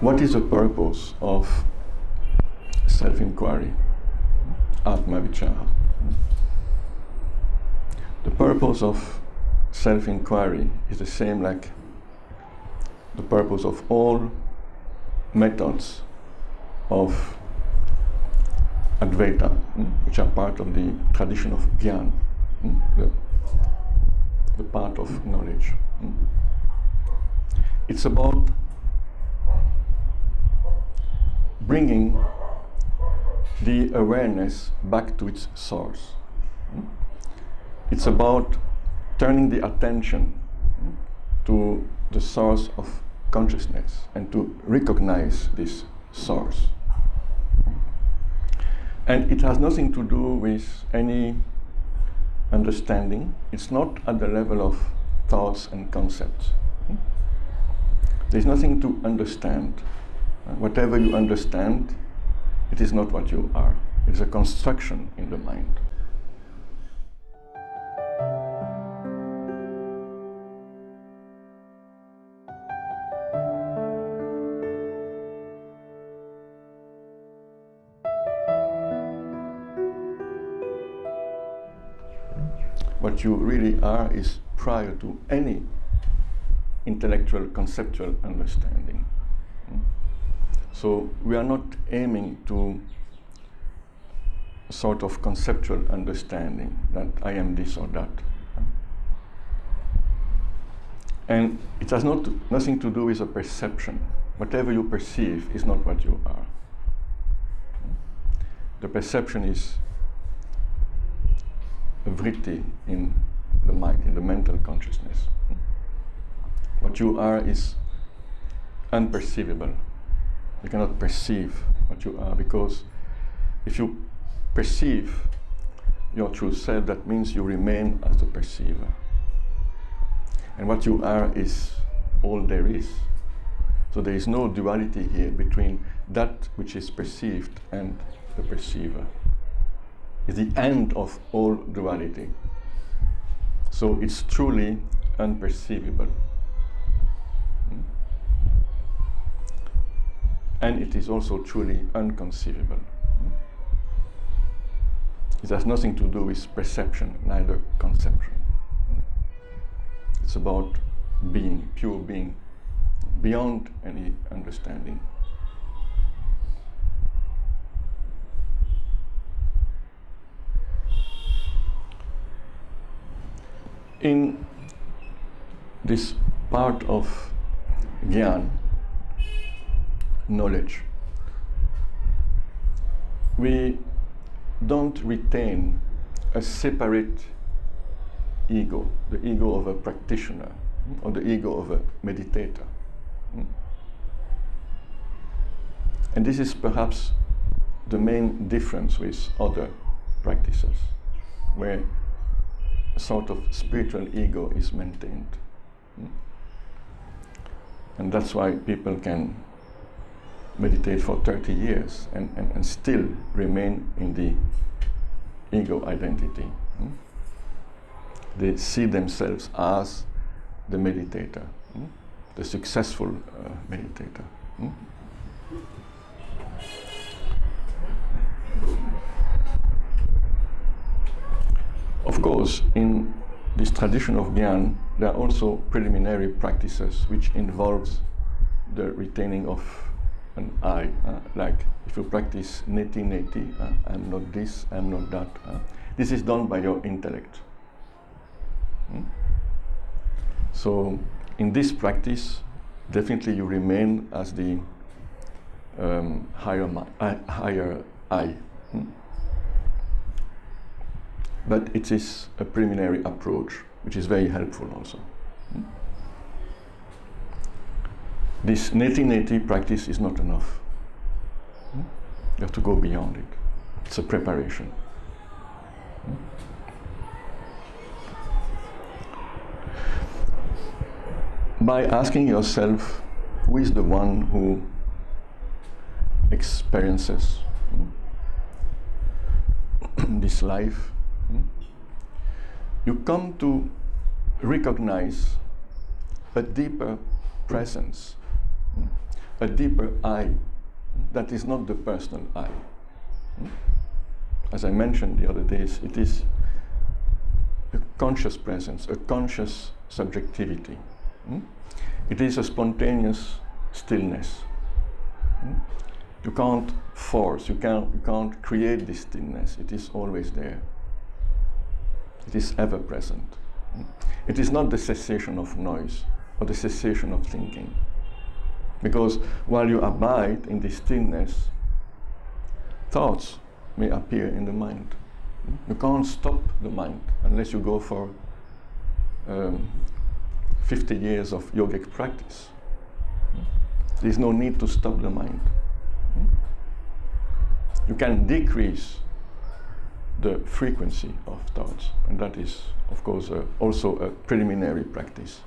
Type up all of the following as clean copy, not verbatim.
What is the purpose of self-inquiry, Atma-vichara? The purpose of self-inquiry is the same like the purpose of all methods of Advaita, which are part of the tradition of Gyan, the path of knowledge. It's about bringing the awareness back to its source. It's about turning the attention to the source of consciousness and to recognize this source. And it has nothing to do with any understanding. It's not at the level of thoughts and concepts. There's nothing to understand. Whatever you understand, it is not what you are. It's a construction in the mind. What you really are is prior to any intellectual, conceptual understanding. So we are not aiming to a sort of conceptual understanding that I am this or that. And it has nothing to do with a perception. Whatever you perceive is not what you are. The perception is a vritti in the mind, in the mental consciousness. What you are is unperceivable. You cannot perceive what you are, because if you perceive your true self, that means you remain as the perceiver. And what you are is all there is. So there is no duality here between that which is perceived and the perceiver. It's the end of all duality. So it's truly unperceivable. And it is also truly unconceivable. It has nothing to do with perception, neither conception. It's about being, pure being, beyond any understanding. In this part of Gyan, knowledge, we don't retain a separate ego, the ego of a practitioner or the ego of a meditator. And this is perhaps the main difference with other practices, where a sort of spiritual ego is maintained. And that's why people can meditate for 30 years and still remain in the ego identity. They see themselves as the meditator, the successful meditator. Of course, in this tradition of Gyan, there are also preliminary practices which involves the retaining of an I, like if you practice neti, I'm not this, I'm not that. This is done by your intellect. So in this practice, definitely you remain as the higher I. But it is a preliminary approach, which is very helpful also. This neti practice is not enough. You have to go beyond it. It's a preparation. By asking yourself, who is the one who experiences this life, you come to recognize a deeper presence, a deeper I that is not the personal I. As I mentioned the other days, it is a conscious presence, a conscious subjectivity. It is a spontaneous stillness. You can't force, you can't create this stillness. It is always there. It is ever present. It is not the cessation of noise or the cessation of thinking. Because while you abide in this stillness, thoughts may appear in the mind. You can't stop the mind unless you go for 50 years of yogic practice. There is no need to stop the mind. You can decrease the frequency of thoughts, and that is, of course, also a preliminary practice.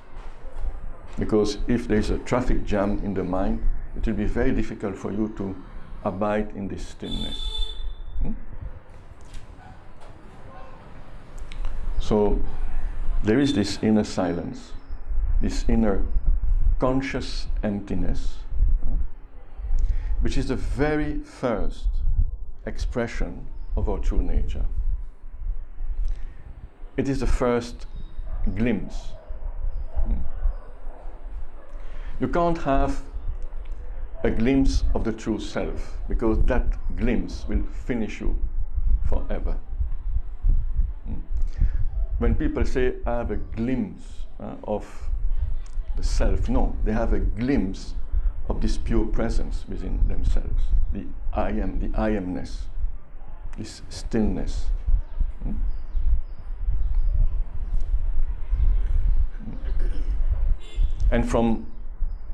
Because if there is a traffic jam in the mind, it will be very difficult for you to abide in this stillness. So there is this inner silence, this inner conscious emptiness, which is the very first expression of our true nature. It is the first glimpse. You can't have a glimpse of the true self, because that glimpse will finish you forever. When people say, I have a glimpse of the self, no, they have a glimpse of this pure presence within themselves, the I am, the I-am-ness, this stillness. And from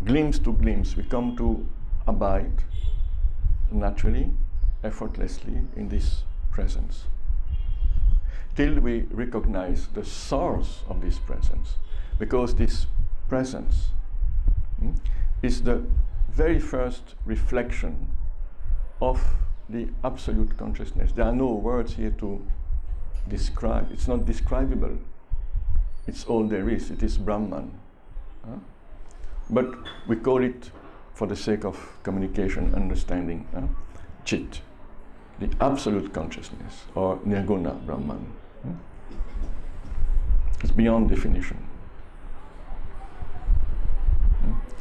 glimpse to glimpse, we come to abide naturally, effortlessly in this presence, till we recognize the source of this presence, because this presence is the very first reflection of the absolute consciousness. There are no words here to describe. It's not describable. It's all there is. It is Brahman. But we call it, for the sake of communication, understanding, Chit, the absolute consciousness, or Nirguna Brahman. It's beyond definition.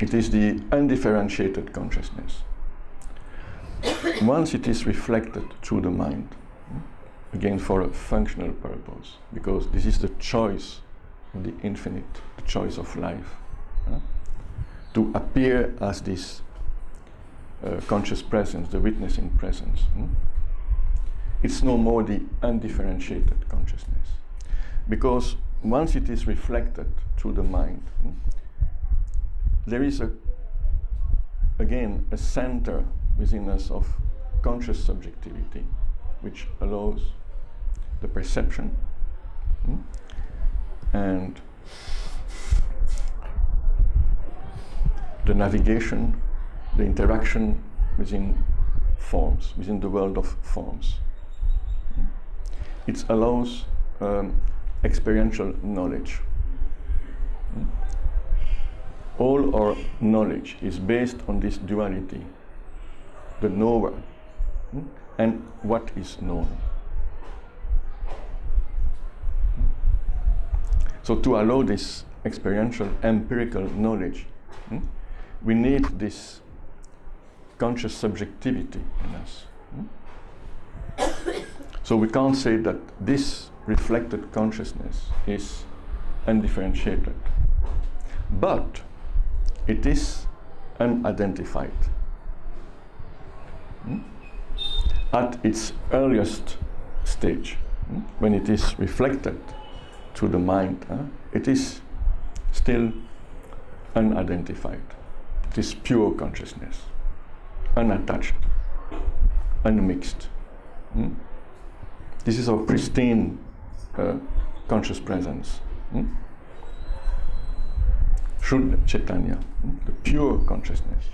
It is the undifferentiated consciousness. Once it is reflected through the mind, again for a functional purpose, because this is the choice of the infinite, the choice of life, to appear as this conscious presence, the witnessing presence. It's no more the undifferentiated consciousness. Because once it is reflected through the mind, there is again a center within us of conscious subjectivity, which allows the perception and the navigation, the interaction within forms, within the world of forms. It allows experiential knowledge. All our knowledge is based on this duality, the knower and what is known. So to allow this experiential, empirical knowledge, we need this conscious subjectivity in us. So we can't say that this reflected consciousness is undifferentiated, but it is unidentified. At its earliest stage, when it is reflected through the mind, it is still unidentified. It is pure consciousness, unattached, unmixed. This is our pristine conscious presence. Shuddha Chaitanya, the pure consciousness.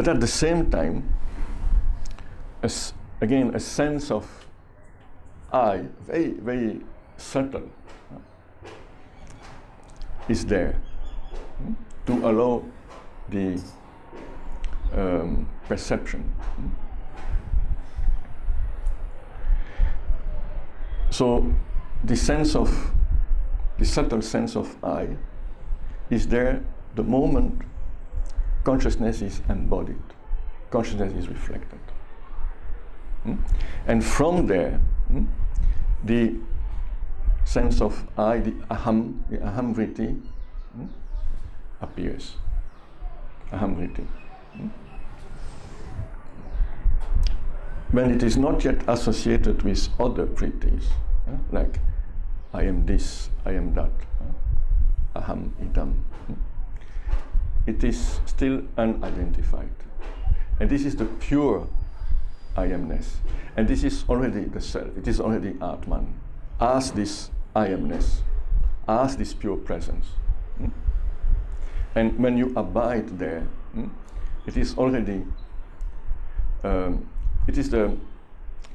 but at the same time, again, a sense of I, very, very subtle, is there to allow the perception. So the subtle sense of I is there the moment consciousness is embodied, consciousness is reflected. And from there, the sense of I, the aham vritti, appears. Aham vritti. When it is not yet associated with other vrittis, like I am this, I am that, aham, idam, it is still unidentified. And this is the pure I-am-ness. And this is already the self, it is already Atman, as this I-am-ness, as this pure presence. And when you abide there, it is already, it is the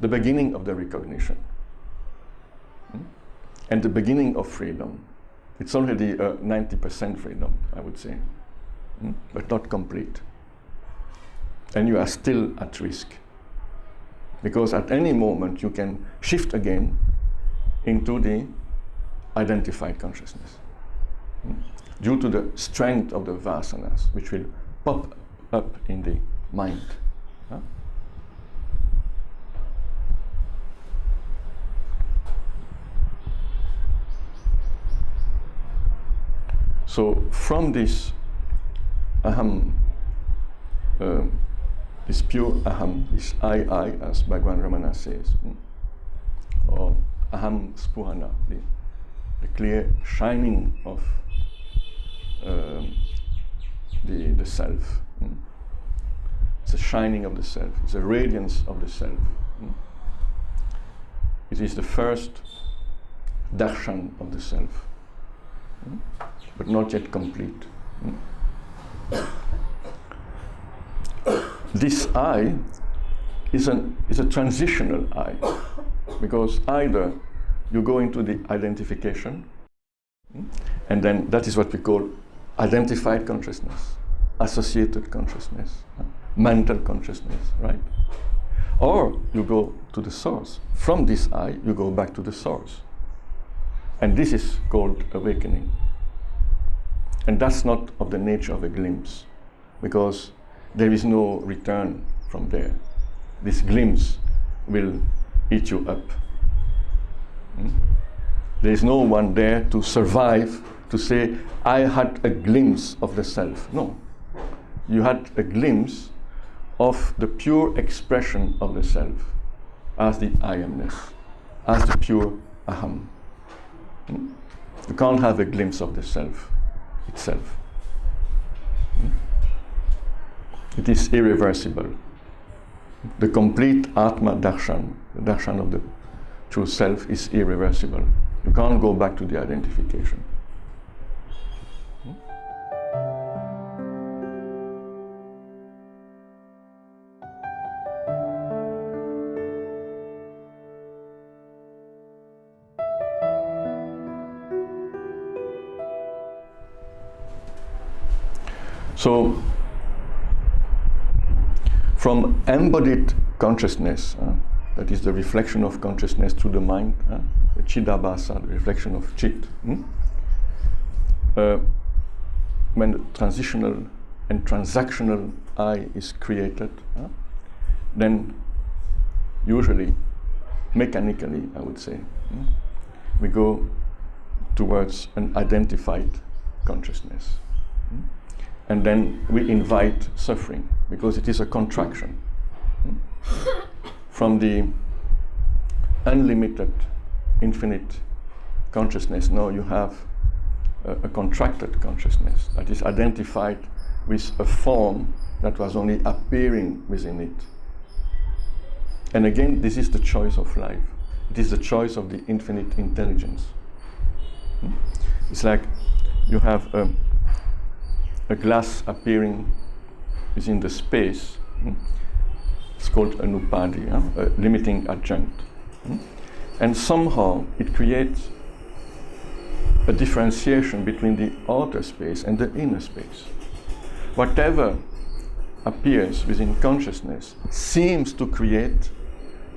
beginning of the recognition. And the beginning of freedom. It's already 90% freedom, I would say, but not complete. And you are still at risk. Because at any moment you can shift again into the identified consciousness. Due to the strength of the vasanas, which will pop up in the mind. So from this aham, this pure aham, this I, as Bhagavan Ramana says, or aham spuhana, the clear shining of the self. It's a shining of the self, it's a radiance of the self. It is the first darshan of the self, but not yet complete. This I is a transitional I, because either you go into the identification, and then that is what we call identified consciousness, associated consciousness, mental consciousness, right? Or you go to the source. From this I, you go back to the source. And this is called awakening. And that's not of the nature of a glimpse, because there is no return from there. This glimpse will eat you up. There is no one there to survive, to say, I had a glimpse of the self. No. You had a glimpse of the pure expression of the self, as the I-am-ness, as the pure aham. You can't have a glimpse of the self itself. It is irreversible. The complete Atma darshan, the darshan of the true self, is irreversible. You can't go back to the identification. So, from embodied consciousness, that is the reflection of consciousness through the mind, the chidabhasa, the reflection of chit, when the transitional and transactional I is created, then usually, mechanically, I would say, we go towards an identified consciousness. And then we invite suffering, because it is a contraction. From the unlimited, infinite consciousness, now you have a contracted consciousness that is identified with a form that was only appearing within it. And again, this is the choice of life. It is the choice of the infinite intelligence. It's like you have a glass appearing within the space. It's called an upadhi, a limiting adjunct. And somehow it creates a differentiation between the outer space and the inner space. Whatever appears within consciousness seems to create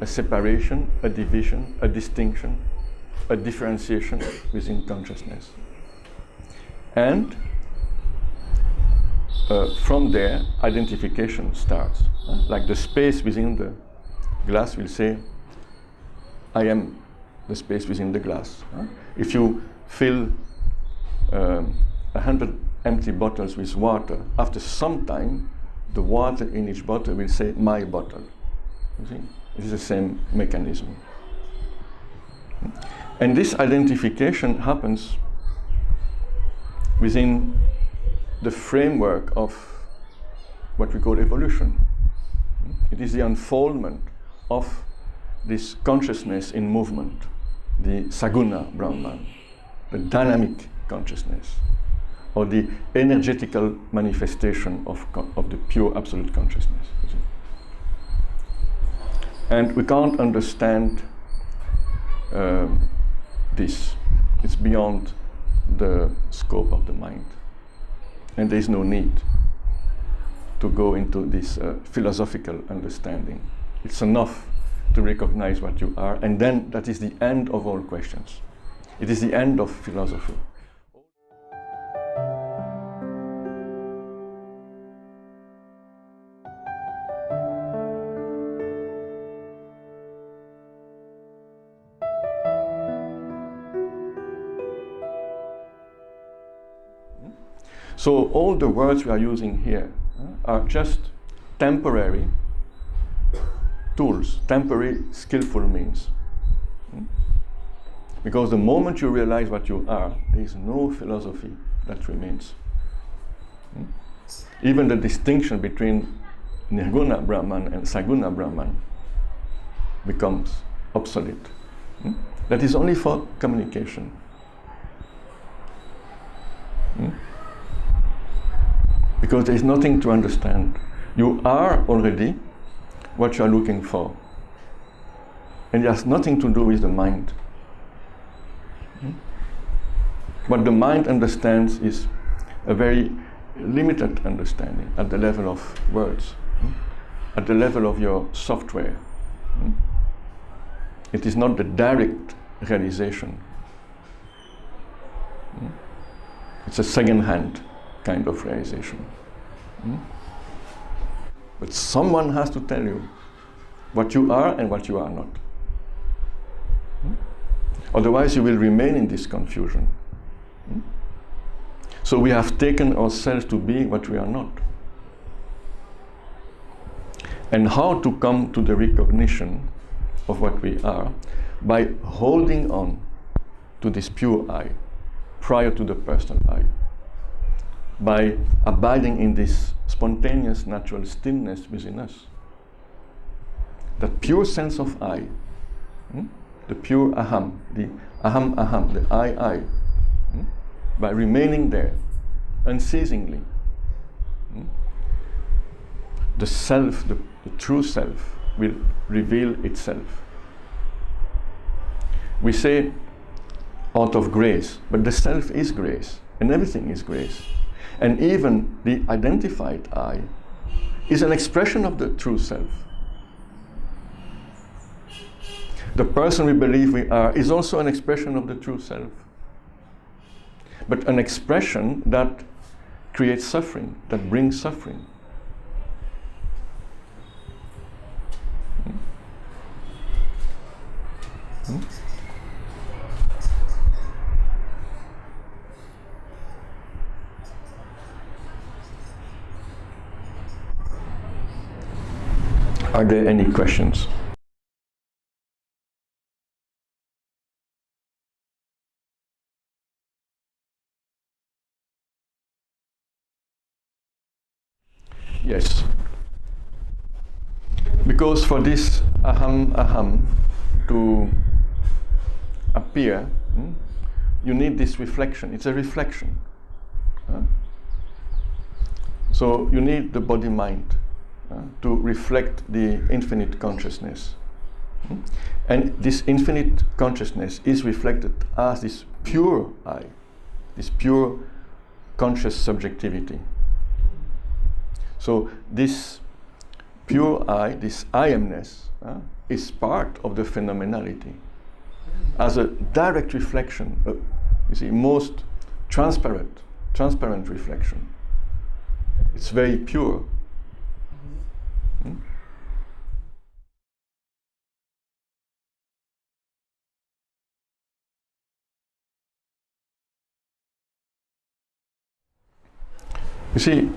a separation, a division, a distinction, a differentiation within consciousness. And from there, identification starts. Like the space within the glass will say, I am the space within the glass. If you fill 100 empty bottles with water, after some time, the water in each bottle will say, my bottle. You see? It is the same mechanism. And this identification happens within the framework of what we call evolution. It is the unfoldment of this consciousness in movement, the Saguna Brahman, the dynamic consciousness, or the energetical manifestation of the pure absolute consciousness. And we can't understand this. It's beyond the scope of the mind. And there is no need to go into this philosophical understanding. It's enough to recognize what you are, and then that is the end of all questions. It is the end of philosophy. So all the words we are using here are just temporary tools, temporary skillful means. Because the moment you realize what you are, there is no philosophy that remains. Even the distinction between Nirguna Brahman and Saguna Brahman becomes obsolete. That is only for communication. Because there is nothing to understand. You are already what you are looking for. And it has nothing to do with the mind. What the mind understands is a very limited understanding at the level of words, at the level of your software. It is not the direct realization. It's a second-hand kind of realization. But someone has to tell you what you are and what you are not. Otherwise you will remain in this confusion. So we have taken ourselves to be what we are not. And how to come to the recognition of what we are? By holding on to this pure I, prior to the personal I. By abiding in this spontaneous natural stillness within us. That pure sense of I, the pure aham, the aham, the I. By remaining there unceasingly, the self, the true self, will reveal itself. We say out of grace, but the self is grace, and everything is grace. And even the identified I is an expression of the true self. The person we believe we are is also an expression of the true self. But an expression that creates suffering, that brings suffering. Are there any questions? Yes. Because for this aham to appear, you need this reflection. It's a reflection. So you need the body-mind to reflect the infinite consciousness. And this infinite consciousness is reflected as this pure I, this pure conscious subjectivity. So this pure I, this I-am-ness, is part of the phenomenality as a direct reflection, you see, most transparent reflection. It's very pure. You see,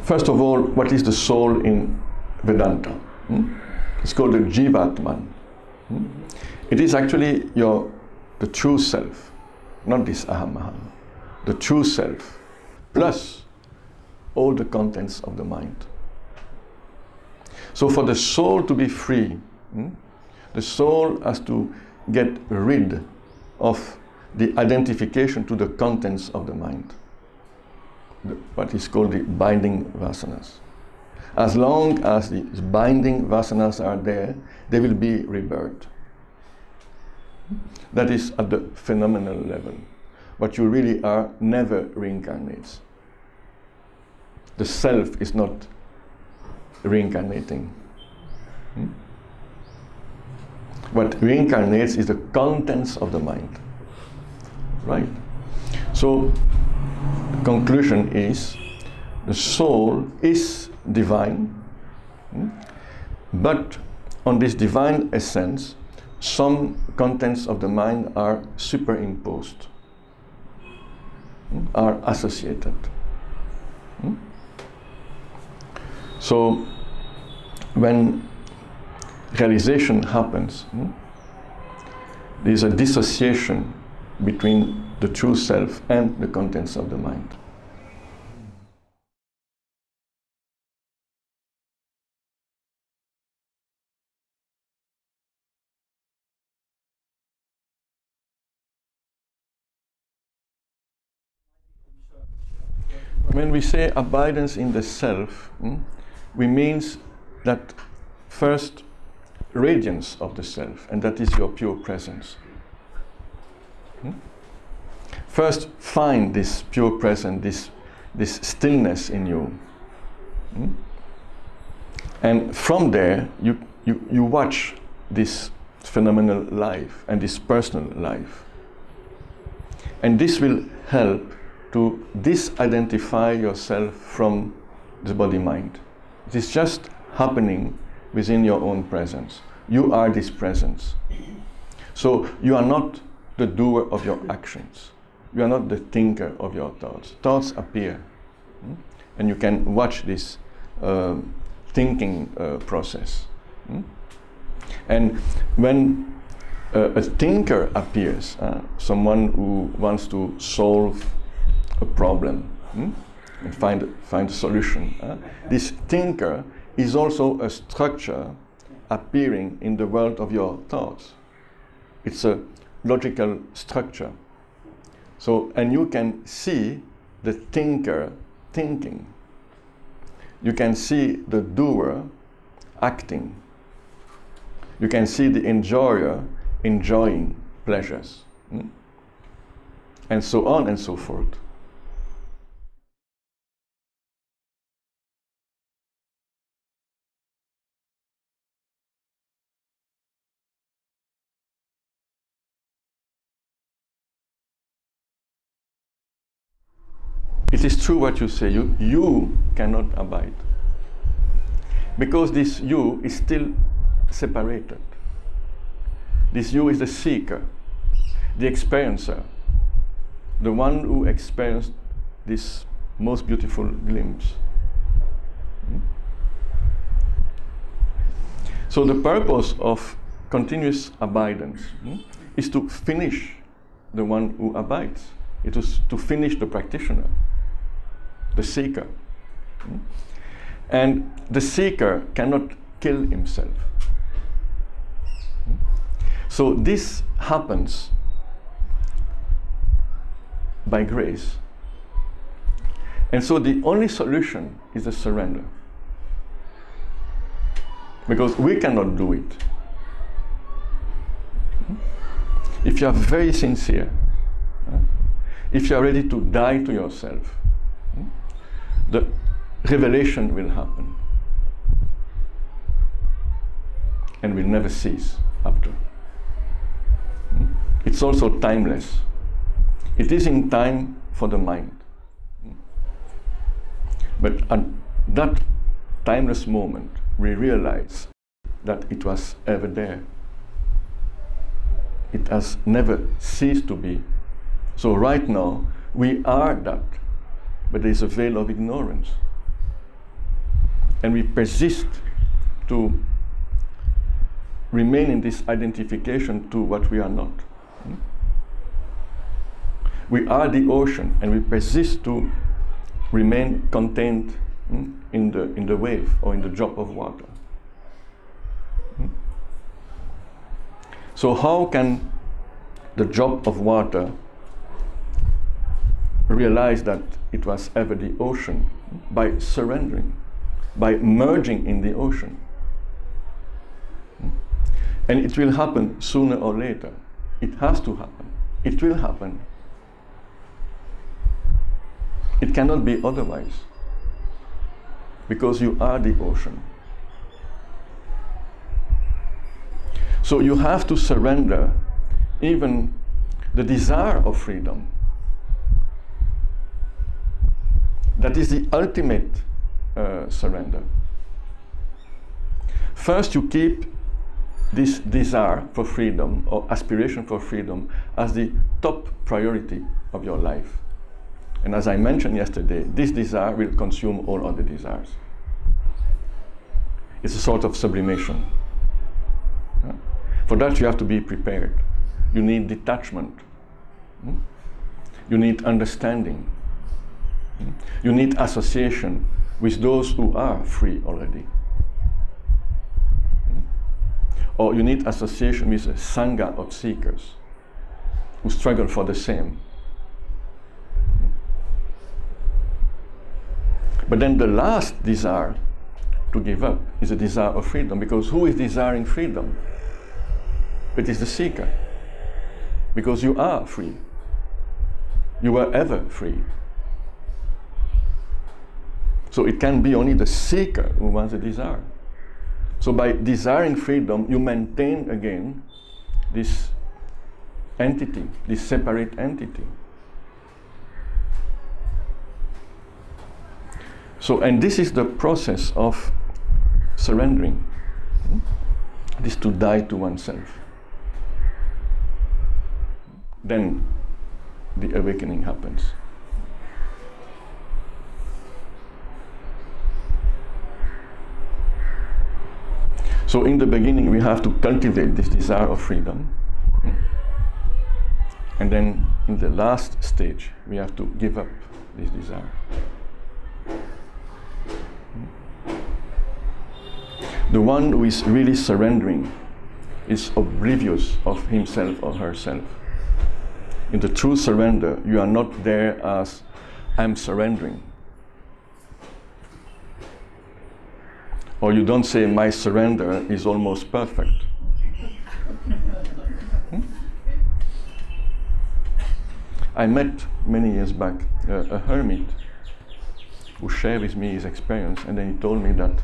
first of all, what is the soul in Vedanta? It's called the Jivatman. It is actually the true self, not this aham, the true self, plus all the contents of the mind. So for the soul to be free, the soul has to get rid of the identification to the contents of the mind, what is called the binding vasanas. As long as the binding vasanas are there, they will be rebirth. That is at the phenomenal level. What you really are never reincarnates. The self is not reincarnating. What reincarnates is the contents of the mind. Right? So, the conclusion is the soul is divine, but on this divine essence, some contents of the mind are superimposed, are associated. So, when realization happens, there is a dissociation between the true self and the contents of the mind. When we say abidance in the self, we mean that first radiance of the self, and that is your pure presence. First find this pure presence, this stillness in you. And from there, you watch this phenomenal life and this personal life. And this will help to disidentify yourself from the body-mind. It is just happening within your own presence. You are this presence. So you are not the doer of your actions. You are not the thinker of your thoughts. Thoughts appear. And you can watch this thinking process. And when a thinker appears, someone who wants to solve a problem and find a solution, this thinker is also a structure appearing in the world of your thoughts. It's a logical structure. So, and you can see the thinker thinking. You can see the doer acting. You can see the enjoyer enjoying pleasures. And so on and so forth. It is true what you say, you cannot abide. Because this you is still separated. This you is the seeker, the experiencer, the one who experienced this most beautiful glimpse. So the purpose of continuous abidance is to finish the one who abides. It is to finish the practitioner, the seeker. And the seeker cannot kill himself. So this happens by grace. And so the only solution is a surrender. Because we cannot do it. If you are very sincere, if you are ready to die to yourself, the revelation will happen and will never cease after. It's also timeless. It is in time for the mind. But at that timeless moment, we realize that it was ever there. It has never ceased to be. So right now, we are that, but there is a veil of ignorance. And we persist to remain in this identification to what we are not. We are the ocean, and we persist to remain contained in the wave or in the drop of water. So how can the drop of water realize that it was ever the ocean? By surrendering, by merging in the ocean. And it will happen sooner or later. It has to happen. It will happen. It cannot be otherwise. Because you are the ocean. So you have to surrender even the desire of freedom. That is the ultimate surrender. First, you keep this desire for freedom or aspiration for freedom as the top priority of your life. And as I mentioned yesterday, this desire will consume all other desires. It's a sort of sublimation. For that you have to be prepared. You need detachment. You need understanding. You need association with those who are free already. Or you need association with a sangha of seekers who struggle for the same. But then the last desire to give up is a desire of freedom, because who is desiring freedom? It is the seeker. Because you are free. You were ever free. So it can be only the seeker who wants a desire. So by desiring freedom, you maintain again this entity, this separate entity. So, and this is the process of surrendering. This to die to oneself. Then the awakening happens. So in the beginning we have to cultivate this desire of freedom. And then in the last stage we have to give up this desire. The one who is really surrendering is oblivious of himself or herself. In the true surrender, you are not there as I'm surrendering. Or you don't say my surrender is almost perfect. I met many years back a hermit who shared with me his experience, and then he told me that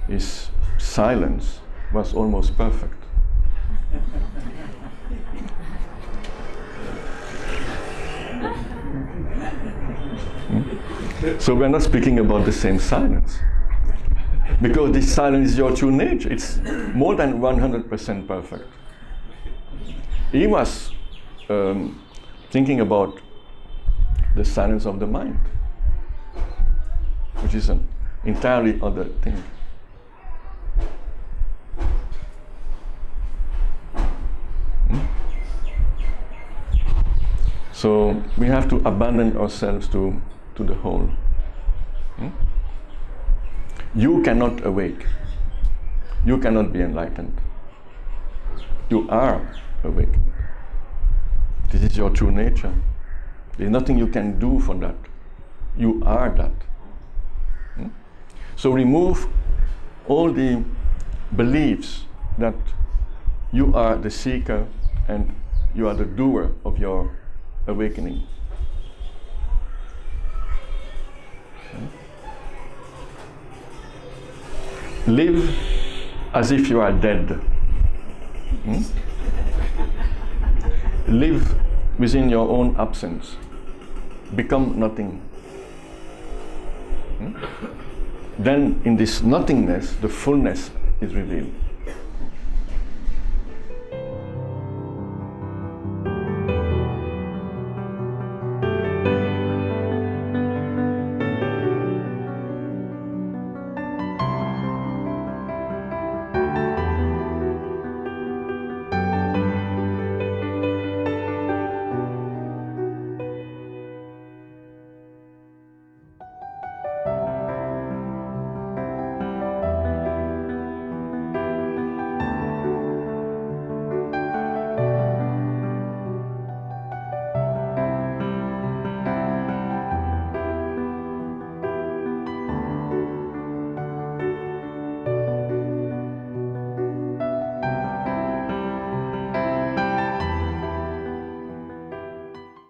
his silence was almost perfect. So we're not speaking about the same silence. Because this silence is your true nature. It's more than 100% perfect. He was thinking about the silence of the mind, which is an entirely other thing. So we have to abandon ourselves to the whole. You cannot awake. You cannot be enlightened. You are awakened. This is your true nature. There's nothing you can do for that. You are that. So remove all the beliefs that you are the seeker and you are the doer of your awakening. Live as if you are dead. Live within your own absence. Become nothing. Then in this nothingness, the fullness is revealed.